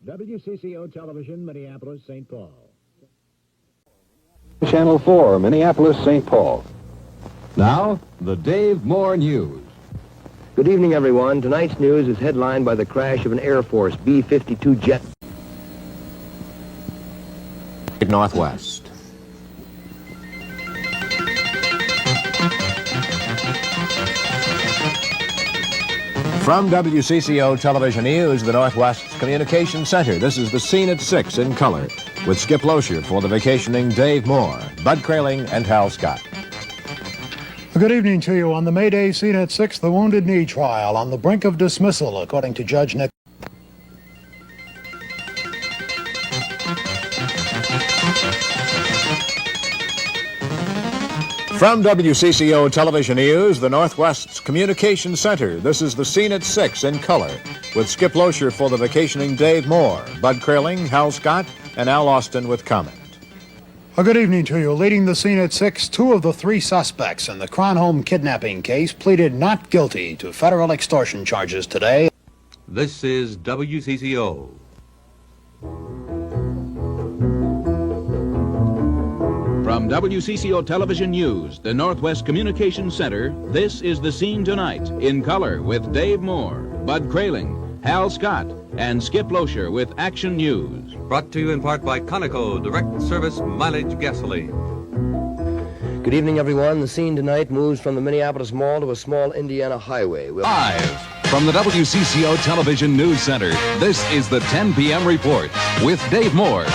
WCCO Television, Minneapolis-St. Paul. Channel 4, Minneapolis-St. Paul. Now, the Dave Moore News. Good evening, everyone. Tonight's news is headlined by the crash of an Air Force B-52 jet. Northwest. From WCCO Television News, the Northwest's Communication Center, this is the scene at 6 in color, with Skip Loescher for the vacationing Dave Moore, Bud Kraling, and Hal Scott. Good evening to you. On the May Day scene at 6, the Wounded Knee trial on the brink of dismissal, according to Judge Nick. From WCCO Television News, the Northwest's Communication Center, this is the scene at 6 in color, with Skip Loescher for the vacationing Dave Moore, Bud Kraling, Hal Scott, and Al Austin with comment. A good evening to you. Leading the scene at 6, 2 of the 3 suspects in the Kronholm kidnapping case pleaded not guilty to federal extortion charges today. This is WCCO. From WCCO Television News, the Northwest Communication Center, this is the scene tonight, in color with Dave Moore, Bud Kraling, Hal Scott, and Skip Loescher with Action News. Brought to you in part by Conoco Direct Service Mileage Gasoline. Good evening, everyone. The scene tonight moves from the Minneapolis Mall to a small Indiana highway. Live from the WCCO Television News Center, this is the 10 p.m. Report with Dave Moore.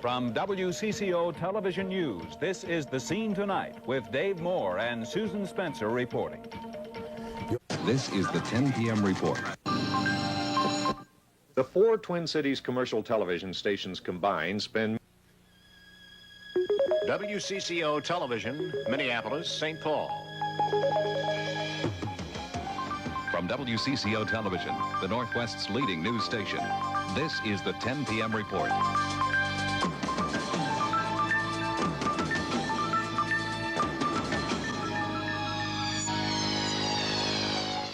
From WCCO Television News, this is The Scene Tonight with Dave Moore and Susan Spencer reporting. This is the 10 p.m. Report. The 4 Twin Cities commercial television stations combined spend... WCCO Television, Minneapolis-St. Paul. From WCCO Television, the Northwest's leading news station, this is the 10 p.m. Report.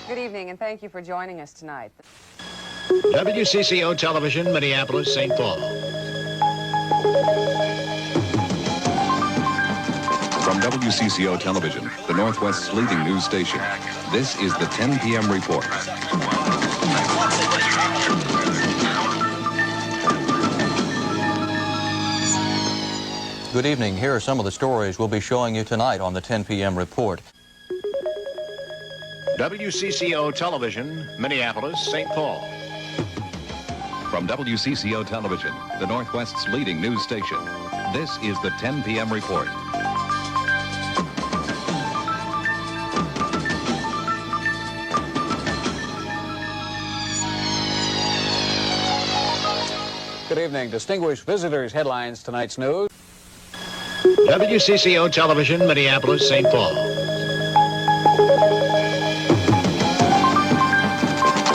Good evening, and thank you for joining us tonight. WCCO Television, Minneapolis-St. Paul. From WCCO Television, the Northwest's leading news station, this is the 10 p.m. Report. Good evening. Here are some of the stories we'll be showing you tonight on the 10 p.m. Report. WCCO Television, Minneapolis-St. Paul. From WCCO Television, the Northwest's leading news station, this is the 10 p.m. Report. Good evening. Distinguished visitors, headlines tonight's news. WCCO Television, Minneapolis-St. Paul.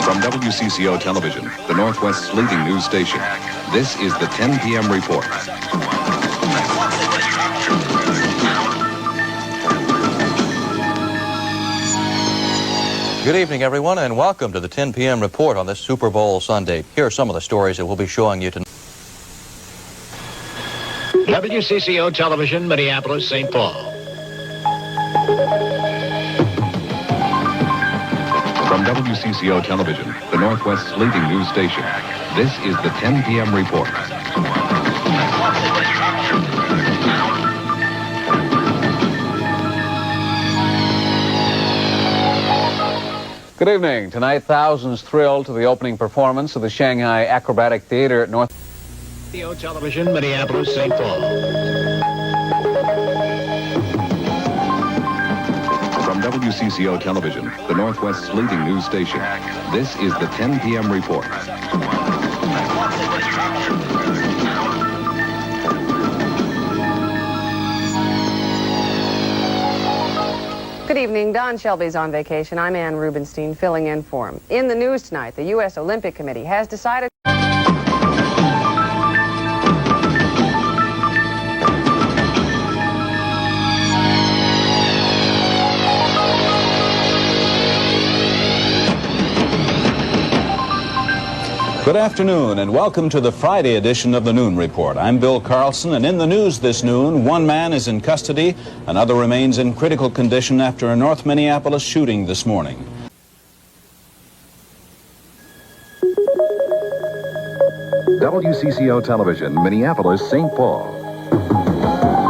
From WCCO Television, the Northwest's leading news station, this is the 10 p.m. Report. Good evening, everyone, and welcome to the 10 p.m. Report on this Super Bowl Sunday. Here are some of the stories that we'll be showing you tonight. WCCO Television, Minneapolis-St. Paul. From WCCO Television, the Northwest's leading news station, this is the 10 p.m. Report. Good evening. Tonight, thousands thrilled to the opening performance of the Shanghai Acrobatic Theater at North. WCCO Television, Minneapolis-St. Paul. From WCCO Television, the Northwest's leading news station, this is the 10 p.m. Report. Good evening. Don Shelby's on vacation. I'm Ann Rubenstein, filling in for him. In the news tonight, the U.S. Olympic Committee has decided... Good afternoon and welcome to the Friday edition of the Noon Report. I'm Bill Carlson, and in the news this noon, one man is in custody, another remains in critical condition after a North Minneapolis shooting this morning. WCCO Television, Minneapolis-St. Paul.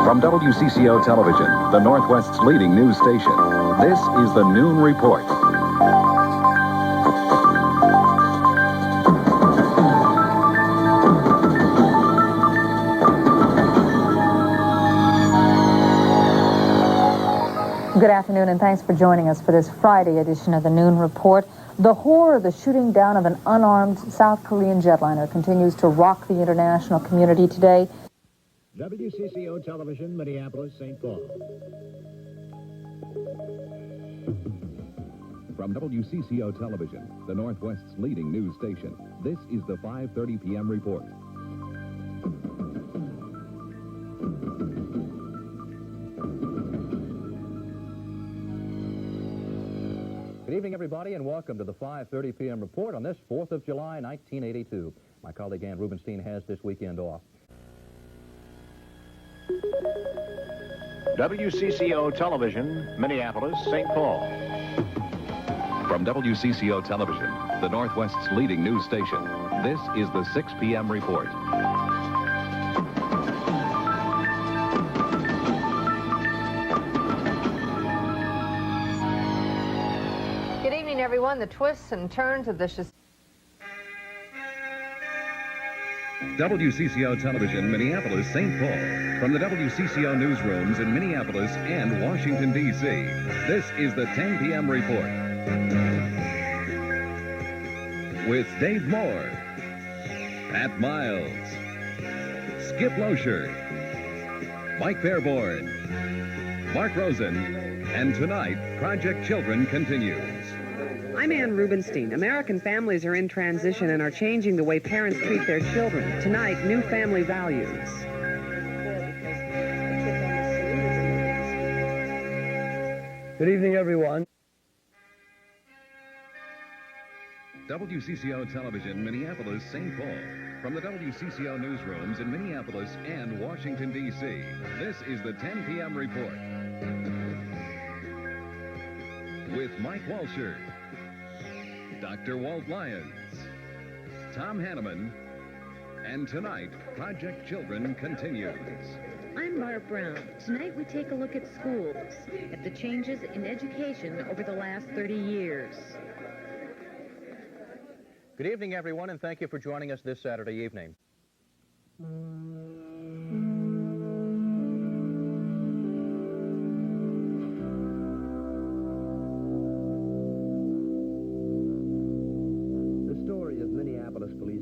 From WCCO Television, the Northwest's leading news station, this is the Noon Report. Good afternoon, and thanks for joining us for this Friday edition of the Noon Report. The horror of the shooting down of an unarmed South Korean jetliner continues to rock the international community today. WCCO Television, Minneapolis-St. Paul. From WCCO Television, the Northwest's leading news station, this is the 5:30 p.m. report. Good evening, everybody, and welcome to the 5:30 p.m. report on this 4th of July, 1982. My colleague Ann Rubenstein has this weekend off. WCCO Television, Minneapolis-St. Paul. From WCCO Television, the Northwest's leading news station, this is the 6 p.m. report. Good evening, everyone. The twists and turns of the WCCO Television, Minneapolis-St. Paul. From the WCCO newsrooms in Minneapolis and Washington, D.C., this is the 10 p.m. report. With Dave Moore, Pat Miles, Skip Loescher, Mike Fairborn, Mark Rosen, and tonight, Project Children continues. I'm Ann Rubenstein. American families are in transition and are changing the way parents treat their children. Tonight, new family values. Good evening, everyone. WCCO Television, Minneapolis-St. Paul. From the WCCO newsrooms in Minneapolis and Washington, D.C., this is the 10 p.m. report. With Mike Walsher, Dr. Walt Lyons, Tom Hanneman, and tonight, Project Children continues. I'm Barb Brown. Tonight we take a look at schools, at the changes in education over the last 30 years. Good evening, everyone, and thank you for joining us this Saturday evening.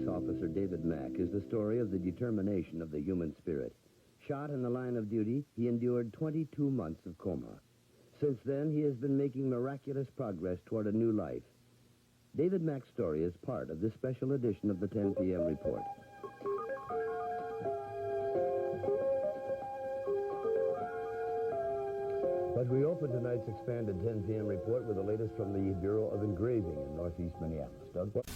Officer David Mack is the story of the determination of the human spirit. Shot in the line of duty, he endured 22 months of coma. Since then, he has been making miraculous progress toward a new life. David Mack's story is part of this special edition of the 10 p.m. report. But we open tonight's expanded 10 p.m. report with the latest from the Bureau of Engraving in Northeast Minneapolis. Doug, what?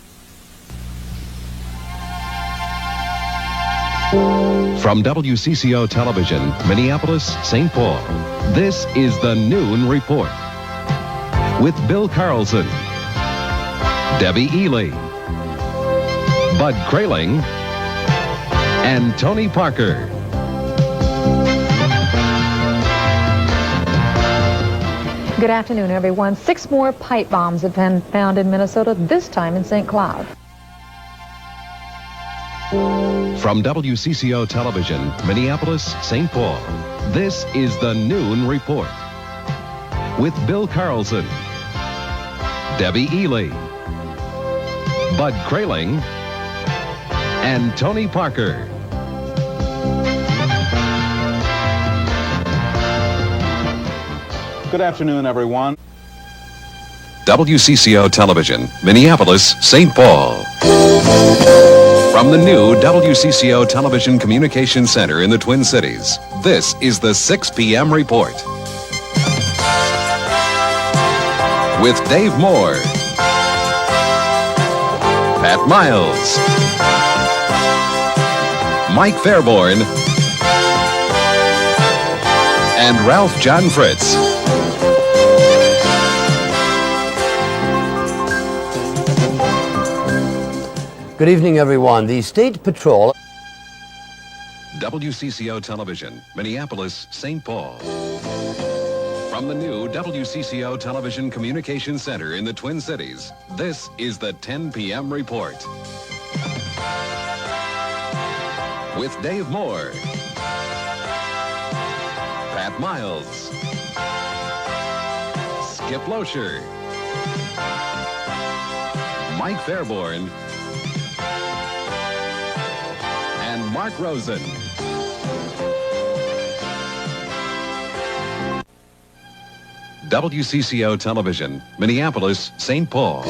From WCCO Television, Minneapolis-St. Paul, this is the Noon Report. With Bill Carlson, Debbie Ely, Bud Kraling, and Tony Parker. Good afternoon, everyone. 6 more pipe bombs have been found in Minnesota, this time in St. Cloud. From WCCO Television, Minneapolis-St. Paul, this is the Noon Report. With Bill Carlson, Debbie Ely, Bud Kraling, and Tony Parker. Good afternoon, everyone. WCCO Television, Minneapolis-St. Paul. From the new WCCO Television Communication Center in the Twin Cities, this is the 6 p.m. report. With Dave Moore, Pat Miles, Mike Fairborn, and Ralph John Fritz. Good evening, everyone. The State Patrol. WCCO Television, Minneapolis-St. Paul. From the new WCCO Television Communication Center in the Twin Cities, this is the 10 p.m. Report. With Dave Moore, Pat Miles, Skip Loescher, Mike Fairborn, and Mark Rosen. WCCO Television, Minneapolis-St. Paul.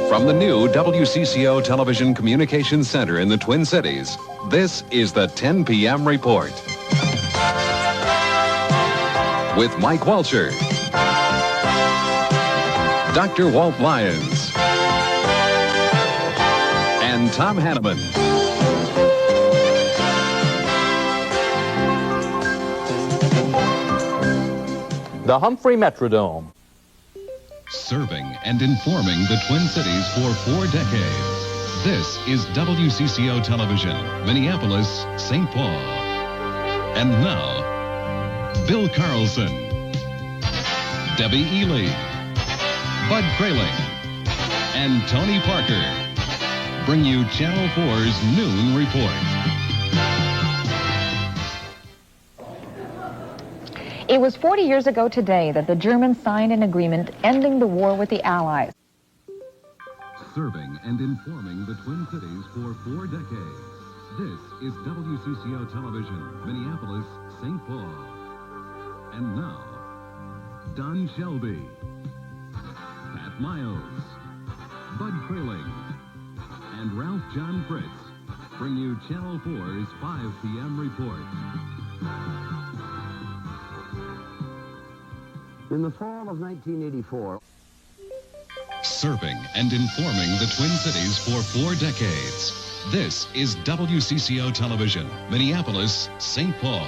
From the new WCCO Television Communication Center in the Twin Cities, this is the 10 p.m. Report. With Mike Walsher, Dr. Walt Lyons, and Tom Hanneman. The Humphrey Metrodome. Serving and informing the Twin Cities for 4 decades. This is WCCO Television, Minneapolis-St. Paul. And now, Bill Carlson, Debbie Ely, Bud Kraling, and Tony Parker bring you Channel 4's Noon Report. It was 40 years ago today that the Germans signed an agreement ending the war with the Allies. Serving and informing the Twin Cities for 4 decades. This is WCCO Television, Minneapolis-St. Paul. And now, Don Shelby, Pat Miles, Bud Kraling, and Ralph John Fritz bring you Channel 4's 5 p.m. Report. In the fall of 1984... Serving and informing the Twin Cities for 4 decades. This is WCCO Television, Minneapolis-St. Paul.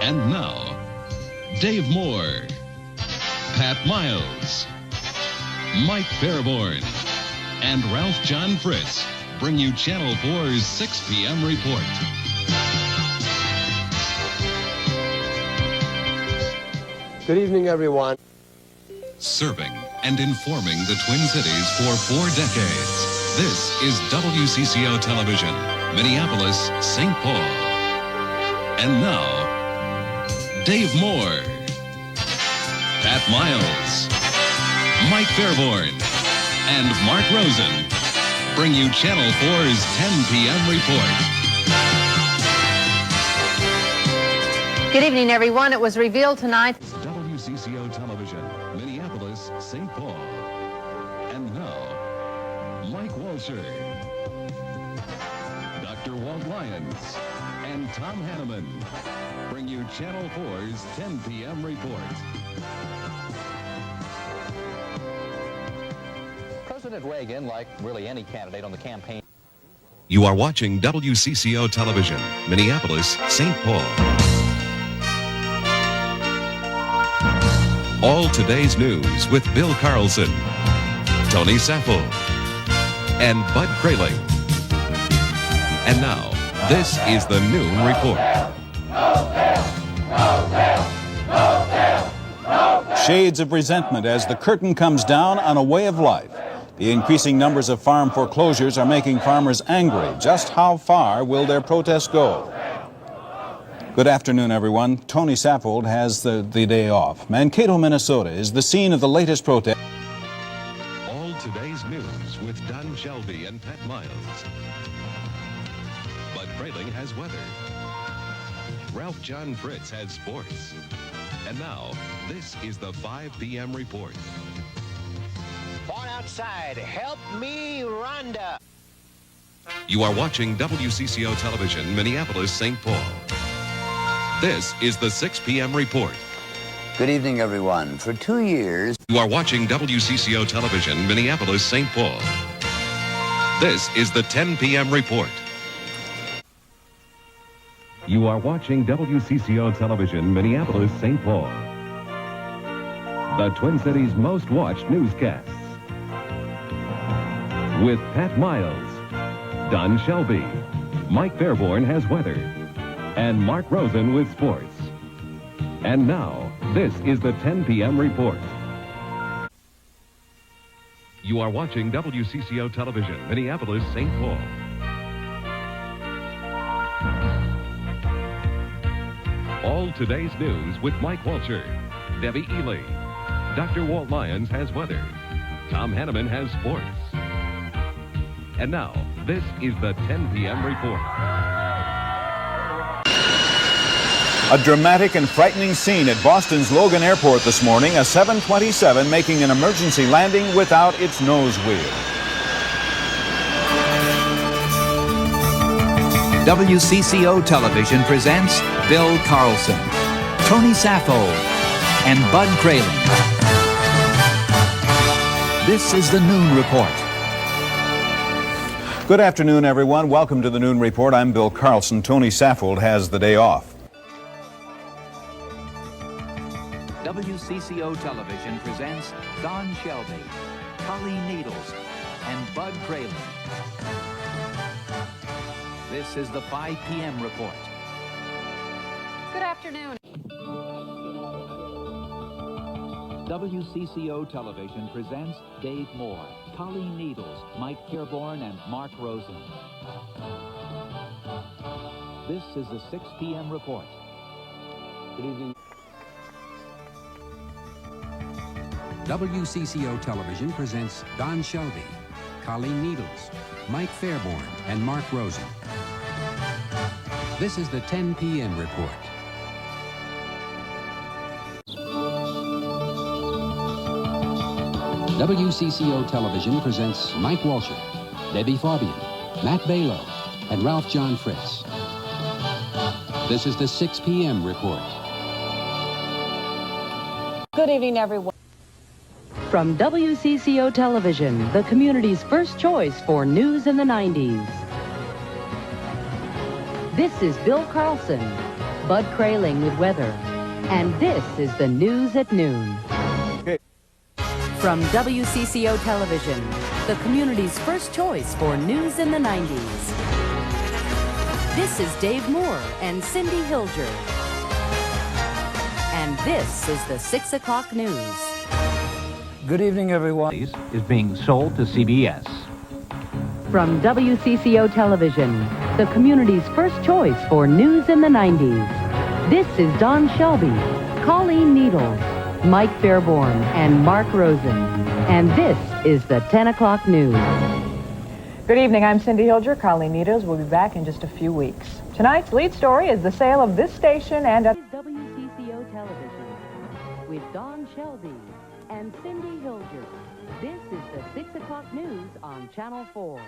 And now, Dave Moore, Pat Miles, Mike Fairborn, and Ralph John Fritz bring you Channel 4's 6 p.m. Report. Good evening, everyone. Serving and informing the Twin Cities for 4 decades. This is WCCO Television, Minneapolis-St. Paul. And now, Dave Moore, Pat Miles, Mike Fairborn, and Mark Rosen bring you Channel 4's 10 p.m. Report. Good evening, everyone. It was revealed tonight. WCCO Television, Minneapolis-St. Paul. And now, Mike Walsher, Dr. Walt Lyons, and Tom Hanneman bring you Channel 4's 10 p.m. Report. President Reagan, like really any candidate on the campaign. You are watching WCCO Television, Minneapolis-St. Paul. All today's news with Bill Carlson, Tony Saffold, and Bud Kraling. And now, this is the Noon Report. Shades of resentment as the curtain comes down on a way of life. The increasing numbers of farm foreclosures are making farmers angry. Just how far will their protests go? Good afternoon, everyone. Tony Saffold has the day off. Mankato, Minnesota is the scene of the latest protest. All today's news with Don Shelby and Pat Miles. Bud Kraling has weather. Ralph John Fritz has sports. And now, this is the 5 p.m. Report. On outside, help me, Rhonda. You are watching WCCO Television, Minneapolis-St. Paul. This is the 6 p.m. Report. Good evening, everyone. For 2 years... You are watching WCCO Television, Minneapolis-St. Paul. This is the 10 p.m. report. You are watching WCCO Television, Minneapolis-St. Paul. The Twin Cities' most watched newscasts. With Pat Miles, Don Shelby, Mike Fairborn has weather, and Mark Rosen with sports. And now, this is the 10 p.m. report. You are watching WCCO Television, Minneapolis-St. Paul. All today's news with Mike Walcher, Debbie Ely. Dr. Walt Lyons has weather. Tom Hanneman has sports. And now, this is the 10 p.m. report. A dramatic and frightening scene at Boston's Logan Airport this morning, a 727 making an emergency landing without its nose wheel. WCCO Television presents Bill Carlson, Tony Saffold, and Bud Cralin. This is the Noon Report. Good afternoon, everyone. Welcome to the Noon Report. I'm Bill Carlson. Tony Saffold has the day off. WCCO Television presents Don Shelby, Colleen Needles, and Bud Cralin. This is the 5 p.m. report. Good afternoon. WCCO Television presents Dave Moore, Colleen Needles, Mike Fairborn, and Mark Rosen. This is the 6 p.m. report. Good evening. WCCO Television presents Don Shelby, Colleen Needles, Mike Fairborn, and Mark Rosen. This is the 10 p.m. report. WCCO Television presents Mike Walcher, Debbie Fabian, Matt Balow, and Ralph John Fritz. This is the 6 p.m. report. Good evening, everyone. From WCCO Television, the community's first choice for news in the 90s. This is Bill Carlson, Bud Cralin with weather, and this is the news at noon. From WCCO Television, the community's first choice for news in the 90s. This is Dave Moore and Cindy Hilger. And this is the 6 o'clock news. Good evening, everyone. Is being sold to CBS. From WCCO Television, the community's first choice for news in the 90s. This is Don Shelby, Colleen Needles, Mike Fairborn, and Mark Rosen. And this is the 10 o'clock news. Good evening, I'm Cindy Hilger. Colleen Needles will be back in just a few weeks. Tonight's lead story is the sale of this station and WCCO Television with Don Shelby and Cindy Hilger. This is the 6 o'clock news on Channel 4.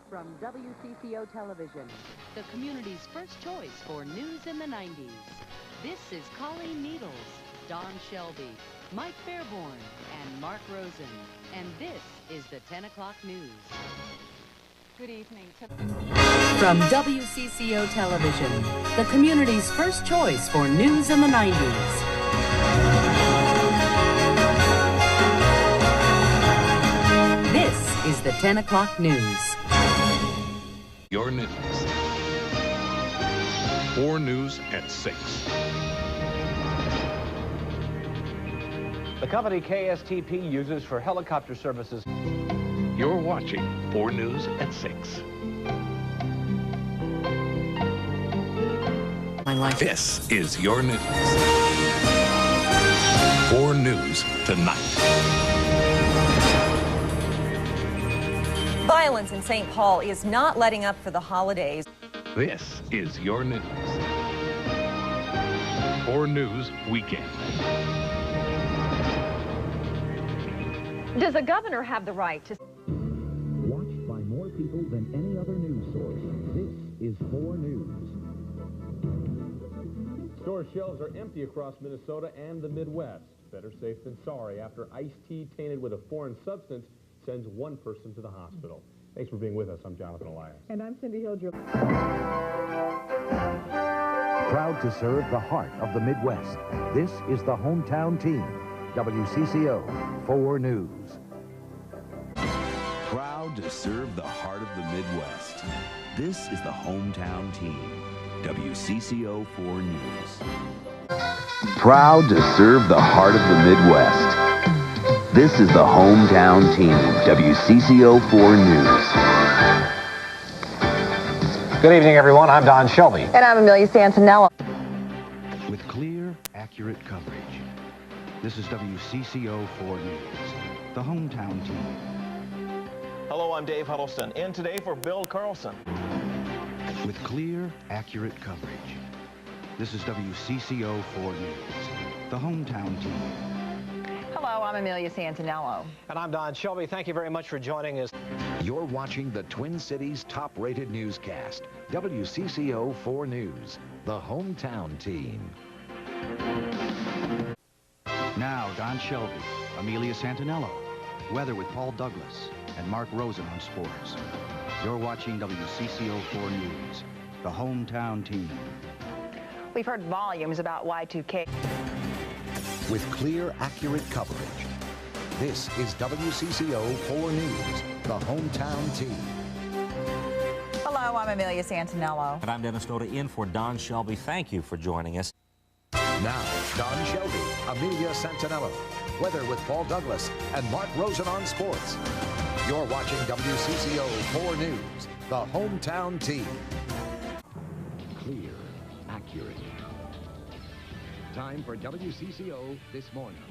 From WCCO Television, the community's first choice for news in the 90s. This is Colleen Needles, Don Shelby, Mike Fairborn, and Mark Rosen. And this is the 10 o'clock news. Good evening. From WCCO Television, the community's first choice for news in the 90s. This is the 10 o'clock news. Your news. 4 News at 6. The company KSTP uses for helicopter services. You're watching 4 News at 6. My life. This is your news. 4 News tonight. Violence in St. Paul is not letting up for the holidays. This is your news. 4 News Weekend. Does a governor have the right to... Watched by more people than any other news source, this is 4 News. Store shelves are empty across Minnesota and the Midwest. Better safe than sorry after iced tea tainted with a foreign substance sends one person to the hospital. Thanks for being with us. I'm Jonathan Elias. And I'm Cindy Hilger. Proud to serve the heart of the Midwest. This is the hometown team. WCCO 4 News. Proud to serve the heart of the Midwest. This is the hometown team. WCCO 4 News. Proud to serve the heart of the Midwest. This is the hometown team. WCCO 4 News. Good evening, everyone. I'm Don Shelby. And I'm Amelia Santinello. With clear, accurate coverage. This is WCCO 4 News, the hometown team. Hello, I'm Dave Huddleston, in today for Bill Carlson. With clear, accurate coverage. This is WCCO 4 News, the hometown team. Hello, I'm Amelia Santinello. And I'm Don Shelby. Thank you very much for joining us. You're watching the Twin Cities' top-rated newscast, WCCO 4 News, the hometown team. Now, Don Shelby, Amelia Santinello, weather with Paul Douglas, and Mark Rosen on sports. You're watching WCCO 4 News, the hometown team. We've heard volumes about Y2K. With clear, accurate coverage. This is WCCO 4 News, the hometown team. Hello, I'm Amelia Santinello. And I'm Dennis Noda in for Don Shelby. Thank you for joining us. Now, Don Shelby, Amelia Santinello, weather with Paul Douglas, and Mark Rosen on sports. You're watching WCCO 4 News, the hometown team. Clear, accurate. Time for WCCO This Morning.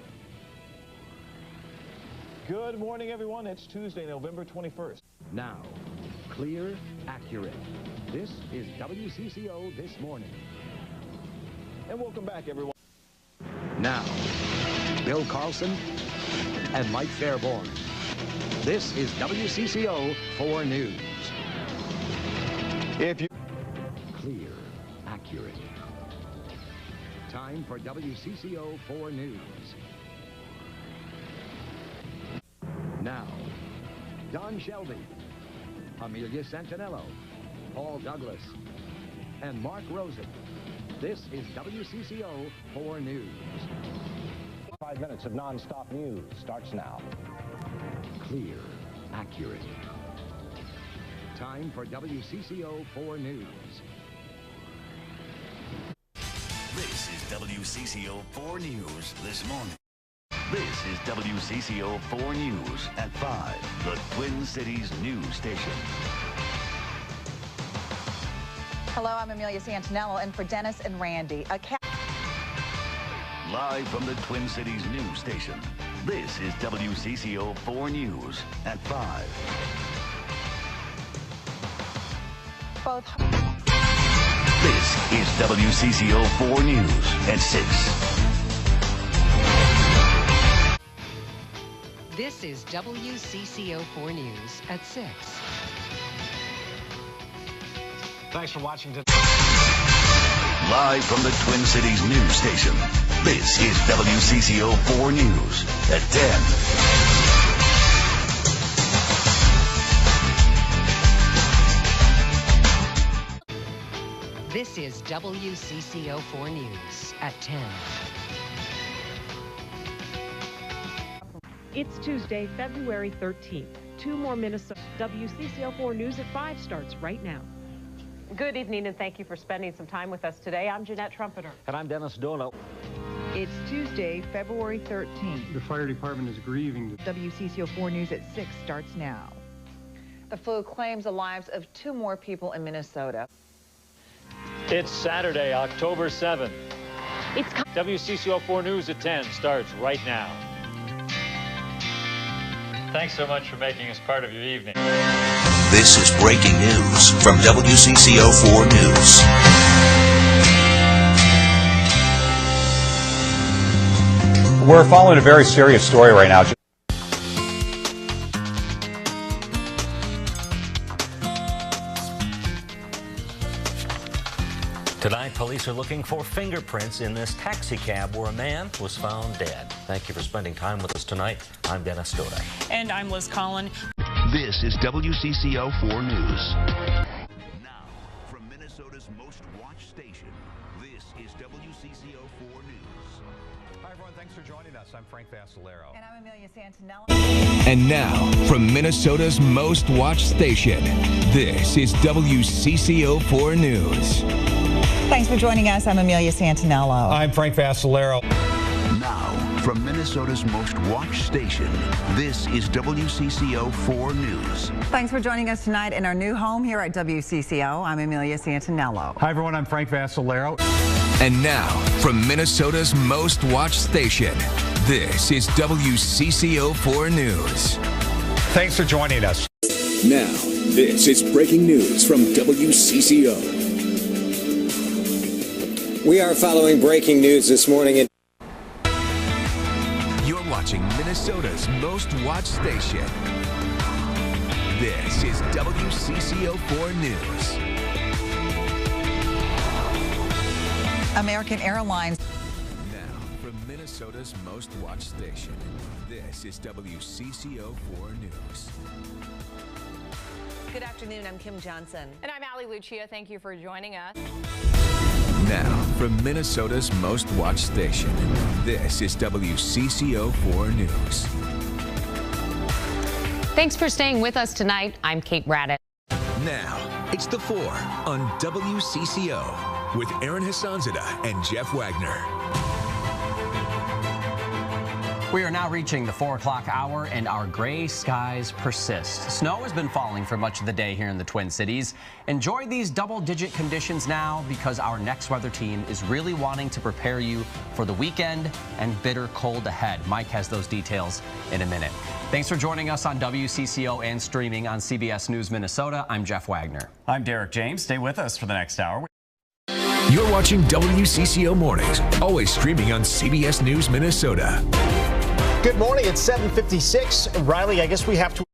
Good morning, everyone. It's Tuesday, November 21st. Now, clear, accurate. This is WCCO This Morning. And welcome back, everyone. Now, Bill Carlson and Mike Fairborn. This is WCCO 4 News. If you... Clear, accurate. Time for WCCO 4 News. Now, Don Shelby, Amelia Santinello, Paul Douglas, and Mark Rosen. This is WCCO 4 News. 5 minutes of non-stop news starts now. Clear, accurate. Time for WCCO 4 News. This is WCCO 4 News this morning. This is WCCO 4 News at 5, the Twin Cities news station. Hello, I'm Amelia Santinello, and for Dennis and Randy, Live from the Twin Cities news station, this is WCCO 4 News at 5. both. This is WCCO 4 News at 6. This is WCCO 4 News at 6. Thanks for watching today. Live from the Twin Cities news station, this is WCCO 4 News at 10. This is WCCO 4 News at 10. It's Tuesday, February 13th. 2 more Minnesota. WCCO 4 News at 5 starts right now. Good evening, and thank you for spending some time with us today. I'm Jeanette Trumpeter. And I'm Dennis Dono. It's Tuesday, February 13th. The fire department is grieving. WCCO 4 News at 6 starts now. The flu claims the lives of 2 more people in Minnesota. It's Saturday, October 7th. It's WCCO 4 News at 10 starts right now. Thanks so much for making us part of your evening. This is breaking news from WCCO 4 News. We're following a very serious story right now. Tonight, police are looking for fingerprints in this taxi cab where a man was found dead. Thank you for spending time with us tonight. I'm Dennis Stoddard. And I'm Liz Collin. This is WCCO 4 News. Now, from Minnesota's most watched station, this is WCCO 4 News. Hi, everyone. Thanks for joining us. I'm Frank Vassalero. And I'm Amelia Santinello. And now, from Minnesota's most watched station, this is WCCO 4 News. Thanks for joining us. I'm Amelia Santinello. I'm Frank Vassalero. Now, from Minnesota's most watched station, this is WCCO 4 News. Thanks for joining us tonight in our new home here at WCCO. I'm Amelia Santinello. Hi, everyone. I'm Frank Vassalero. And now, from Minnesota's most watched station, this is WCCO 4 News. Thanks for joining us. Now, this is breaking news from WCCO. We are following breaking news this morning. You're watching Minnesota's most watched station. This is WCCO 4 News. American Airlines. Now, from Minnesota's most watched station, this is WCCO 4 News. Good afternoon, I'm Kim Johnson. And I'm Allie Lucia. Thank you for joining us. Now, from Minnesota's most watched station, this is WCCO 4 News. Thanks for staying with us tonight. I'm Kate Braddock. Now, it's the 4 on WCCO with Aaron Hassanzadeh and Jeff Wagner. We are now reaching the 4 o'clock hour and our gray skies persist. Snow has been falling for much of the day here in the Twin Cities. Enjoy these double-digit conditions now because our next weather team is really wanting to prepare you for the weekend and bitter cold ahead. Mike has those details in a minute. Thanks for joining us on WCCO and streaming on CBS News Minnesota. I'm Jeff Wagner. I'm Derek James. Stay with us for the next hour. You're watching WCCO Mornings, always streaming on CBS News Minnesota. Good morning. It's 7:56. Riley, I guess we have to.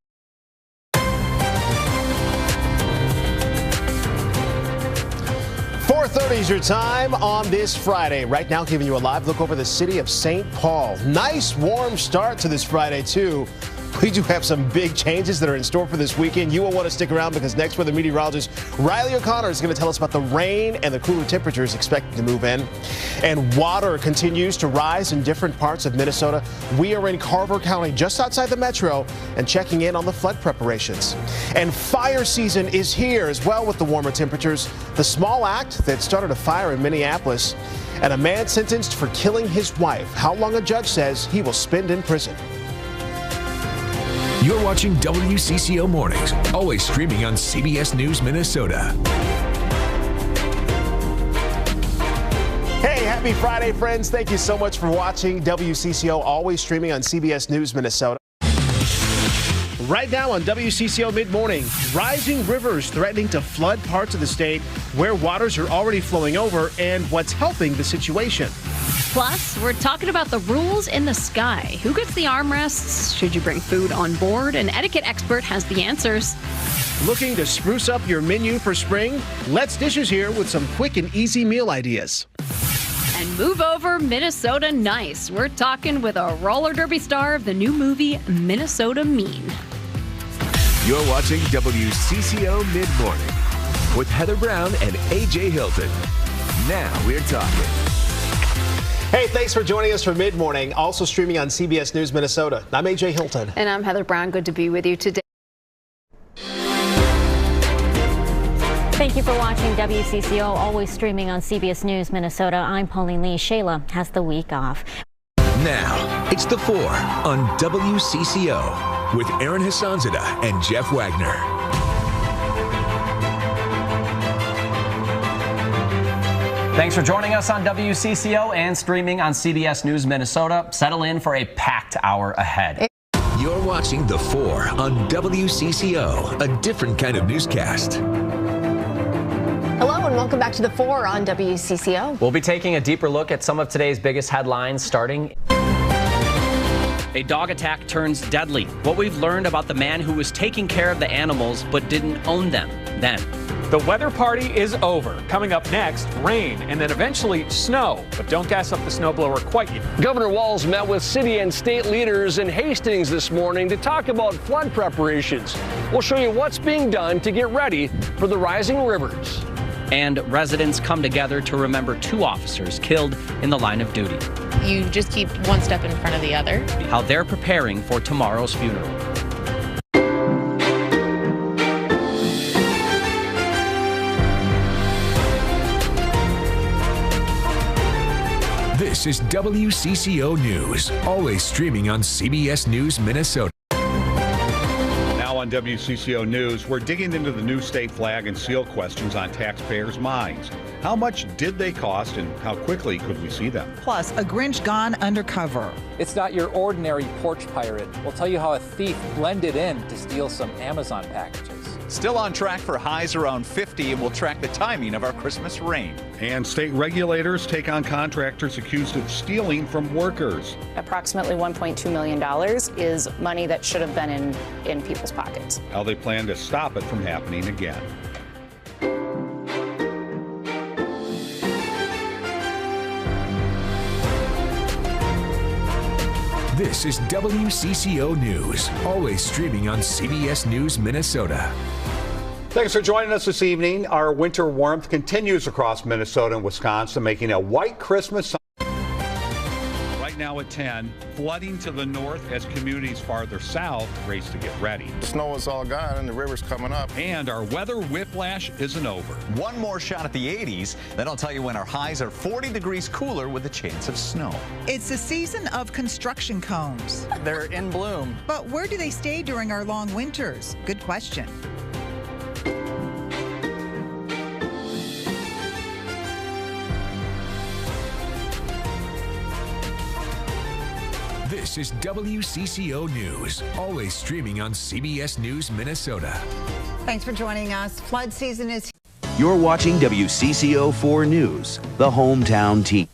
4:30 is your time on this Friday. Right now, giving you a live look over the city of St. Paul. Nice warm start to this Friday, too. We do have some big changes that are in store for this weekend. You will want to stick around because next weather meteorologist Riley O'Connor is going to tell us about the rain and the cooler temperatures expected to move in. And water continues to rise in different parts of Minnesota. We are in Carver County, just outside the metro, and checking in on the flood preparations. And fire season is here as well with the warmer temperatures. The small act that started a fire in Minneapolis, and a man sentenced for killing his wife. How long a judge says he will spend in prison. You're watching WCCO Mornings, always streaming on CBS News Minnesota. Hey, happy Friday, friends. Thank you so much for watching WCCO, always streaming on CBS News Minnesota. Right now on WCCO Mid Morning, rising rivers threatening to flood parts of the state where waters are already flowing over and what's helping the situation. Plus, we're talking about the rules in the sky. Who gets the armrests? Should you bring food on board? An etiquette expert has the answers. Looking to spruce up your menu for spring? Let's Dish is here with some quick and easy meal ideas. And move over Minnesota Nice. We're talking with a roller derby star of the new movie Minnesota Mean. You're watching WCCO Mid Morning with Heather Brown and AJ Hilton. Now we're talking. Hey, thanks for joining us for Mid Morning, also streaming on CBS News Minnesota. I'm AJ Hilton. And I'm Heather Brown. Good to be with you today. Thank you for watching WCCO, always streaming on CBS News Minnesota. I'm Pauline Lee. Shayla has the week off. Now, it's the 4 on WCCO with Aaron Hassanzadeh and Jeff Wagner. Thanks for joining us on WCCO and streaming on CBS News Minnesota. Settle in for a packed hour ahead. You're watching the 4 on WCCO, a different kind of newscast. Hello and welcome back to the 4 on WCCO. We'll be taking a deeper look at some of today's biggest headlines starting. A dog attack turns deadly. What we've learned about the man who was taking care of the animals but didn't own them then. The weather party is over. Coming up next, rain and then eventually snow. But don't gas up the snowblower quite yet. Governor Walz met with city and state leaders in Hastings this morning to talk about flood preparations. We'll show you what's being done to get ready for the rising rivers. And residents come together to remember 2 officers killed in the line of duty. You just keep one step in front of the other. How they're preparing for tomorrow's funeral. This is WCCO News, always streaming on CBS News Minnesota. Now on WCCO News, we're digging into the new state flag and seal questions on taxpayers' minds. How much did they cost and how quickly could we see them? Plus, a Grinch gone undercover. It's not your ordinary porch pirate. We'll tell you how a thief blended in to steal some Amazon packages. Still on track for highs around 50, and we'll track the timing of our Christmas rain. And state regulators take on contractors accused of stealing from workers. Approximately $1.2 million is money that should have been in people's pockets. How they plan to stop it from happening again. This is WCCO News, always streaming on CBS News Minnesota. Thanks for joining us this evening. Our winter warmth continues across Minnesota and Wisconsin, making a white Christmas. Right now at 10, flooding to the north as communities farther south race to get ready. The snow is all gone and the river's coming up. And our weather whiplash isn't over. One more shot at the 80s. Then I'll tell you when our highs are 40 degrees cooler with a chance of snow. It's the season of construction cones. They're in bloom. But where do they stay during our long winters? Good question. This is WCCO News, always streaming on CBS News Minnesota. Thanks for joining us. Flood season is. You're watching WCCO 4 News, the hometown team.